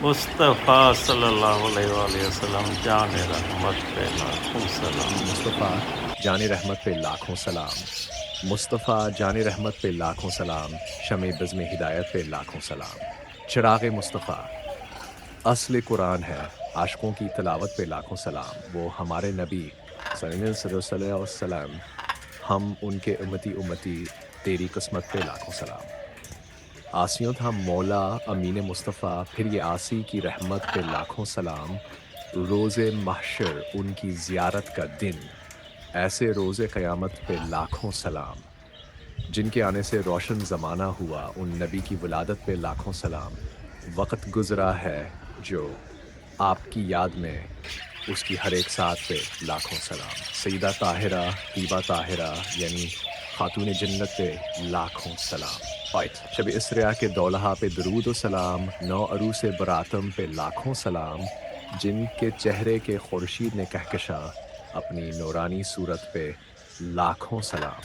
مصطفیٰ صلی اللہ علیہ وآلہ وسلم جان رحمت پہ لاکھوں سلام۔ مصطفیٰ جان رحمت پہ لاکھوں سلام، مصطفیٰ جان رحمت پہ لاکھوں سلام، شمع بزم ہدایت پہ لاکھوں سلام۔ چراغ مصطفیٰ اصل قرآن ہے، عاشقوں کی تلاوت پہ لاکھوں سلام۔ وہ ہمارے نبی صلی اللہ علیہ وسلم، ہم ان کے امتی تیری قسمت پہ لاکھوں سلام۔ آسیوں تھا مولا امین مصطفیٰ، پھر یہ آسی کی رحمت پہ لاکھوں سلام۔ روز محشر ان کی زیارت کا دن، ایسے روز قیامت پہ لاکھوں سلام۔ جن کے آنے سے روشن زمانہ ہوا، ان نبی کی ولادت پہ لاکھوں سلام۔ وقت گزرا ہے جو آپ کی یاد میں، اس کی ہر ایک ساتھ پہ لاکھوں سلام۔ سیدہ طاہرہ طیبہ طاہرہ یعنی خاتون جنت پہ لاکھوں سلام۔ شب اسرا کے دولہا پہ درود و سلام، نو عروس براتم پہ لاکھوں سلام۔ جن کے چہرے کے خورشید نے کہکشاں، اپنی نورانی صورت پہ لاکھوں سلام۔